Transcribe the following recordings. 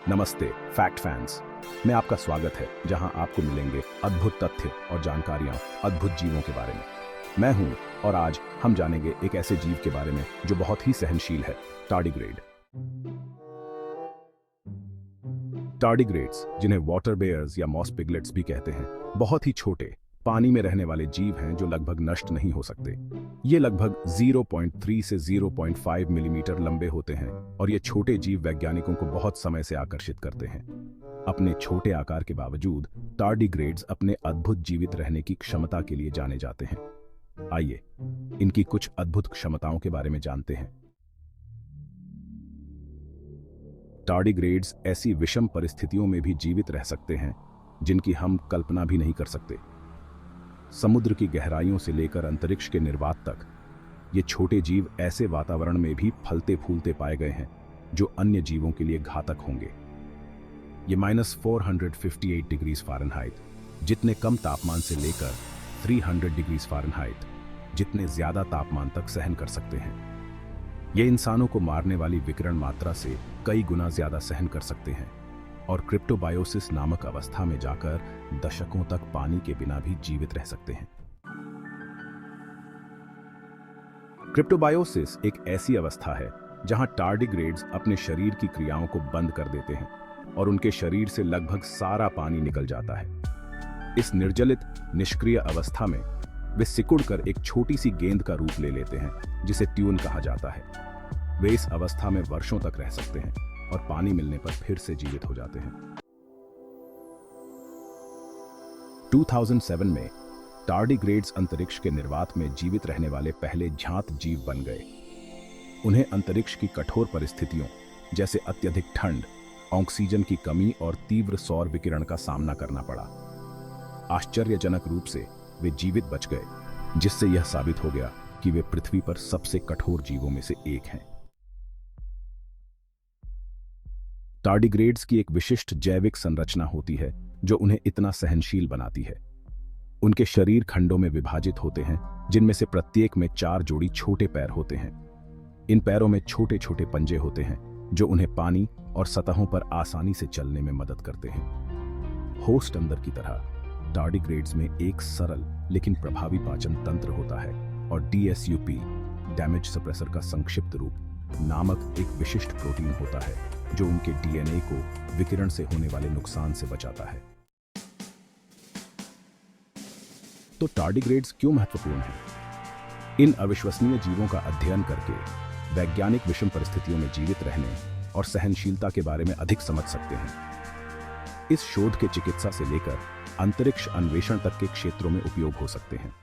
नमस्ते fact fans में आपका स्वागत है, जहां आपको मिलेंगे अद्भुत तथ्य और जानकारियां अद्भुत जीवों के बारे में। मैं हूं और आज हम जानेंगे एक ऐसे जीव के बारे में जो बहुत ही सहनशील है, टार्डिग्रेड। टार्डिग्रेड्स, जिन्हें वाटर बेयर्स या मॉस पिगलेट्स भी कहते हैं, बहुत ही छोटे पानी में रहने वाले जीव हैं जो लगभग नष्ट नहीं हो सकते। ये लगभग 0.3 से 0.5 मिलीमीटर लंबे होते हैं और ये छोटे जीव वैज्ञानिकों को बहुत समय से आकर्षित करते हैं। अपने छोटे आकार के बावजूद टार्डिग्रेड्स अपने अद्भुत जीवित रहने की क्षमता के लिए जाने जाते हैं। आइए इनकी कुछ अद्भुत क्षमताओं के बारे में जानते हैं। टार्डिग्रेड्स ऐसी विषम परिस्थितियों में भी जीवित रह सकते हैं जिनकी हम कल्पना भी नहीं कर सकते। समुद्र की गहराइयों से लेकर अंतरिक्ष के निर्वात तक ये छोटे जीव ऐसे वातावरण में भी फलते फूलते पाए गए हैं जो अन्य जीवों के लिए घातक होंगे। ये -458 डिग्रीज फ़ारेनहाइट जितने कम तापमान से लेकर 300 डिग्रीज फ़ारेनहाइट जितने ज्यादा तापमान तक सहन कर सकते हैं। ये इंसानों को मारने वाली विकिरण मात्रा से कई गुना ज्यादा सहन कर सकते हैं और क्रिप्टोबायोसिस नामक अवस्था में जाकर दशकों तक पानी के बिना भी जीवित रह सकते हैं। क्रिप्टोबायोसिस एक ऐसी अवस्था है जहां टार्डिग्रेड्स अपने शरीर की क्रियाओं को बंद कर देते हैं और उनके शरीर से लगभग सारा पानी निकल जाता है। इस निर्जलित निष्क्रिय अवस्था में वे सिकुड़कर एक छोटी सी गेंद का रूप ले लेते हैं जिसे ट्यून कहा जाता है। वे इस अवस्था में वर्षों तक रह सकते हैं और पानी मिलने पर फिर से जीवित हो जाते हैं। 2007 में टार्डिग्रेड्स अंतरिक्ष के निर्वात में जीवित रहने वाले पहले ज्ञात जीव बन गए। उन्हें अंतरिक्ष की कठोर परिस्थितियों जैसे अत्यधिक ठंड, ऑक्सीजन की कमी और तीव्र सौर विकिरण का सामना करना पड़ा। आश्चर्यजनक रूप से वे जीवित बच गए, जिससे यह साबित हो गया कि वे पृथ्वी पर सबसे कठोर जीवों में से एक हैं। टार्डिग्रेड्स की एक विशिष्ट जैविक संरचना होती है जो उन्हें इतना सहनशील बनाती है। उनके शरीर खंडों में विभाजित होते हैं, जिनमें से प्रत्येक में 4 जोड़ी छोटे पैर होते हैं। इन पैरों में छोटे छोटे पंजे होते हैं जो उन्हें पानी और सतहों पर आसानी से चलने में मदद करते हैं। होस्ट अंदर की तरह टार्डिग्रेड्स में एक सरल लेकिन प्रभावी पाचन तंत्र होता है और DSUP, डैमेज सप्रेसर का संक्षिप्त रूप नामक एक विशिष्ट प्रोटीन होता है जो उनके DNA को विकिरण से होने वाले नुकसान से बचाता है। तो टार्डिग्रेड्स क्यों महत्वपूर्ण हैं? इन अविश्वसनीय जीवों का अध्ययन करके वैज्ञानिक विषम परिस्थितियों में जीवित रहने और सहनशीलता के बारे में अधिक समझ सकते हैं। इस शोध के चिकित्सा से लेकर अंतरिक्ष अन्वेषण तक के क्षेत्रों में उपयोग हो सकते हैं।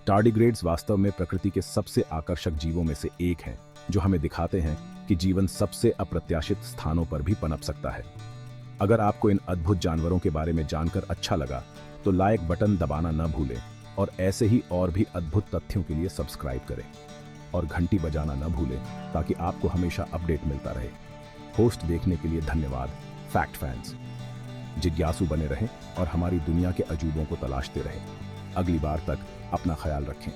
टार्डिग्रेड्स वास्तव में प्रकृति के सबसे आकर्षक जीवों में से एक हैं, जो हमें दिखाते हैं कि जीवन सबसे अप्रत्याशित स्थानों पर भी पनप सकता है। अगर आपको इन अद्भुत जानवरों के बारे में जानकर अच्छा लगा तो लाइक बटन दबाना न भूलें और ऐसे ही और भी अद्भुत तथ्यों के लिए सब्सक्राइब करें और घंटी बजाना न भूलें ताकि आपको हमेशा अपडेट मिलता रहे। होस्ट देखने के लिए धन्यवाद फैक्ट फैंस। जिज्ञासु बने रहें और हमारी दुनिया के अजूबों को तलाशते रहें। अगली बार तक अपना ख्याल रखें।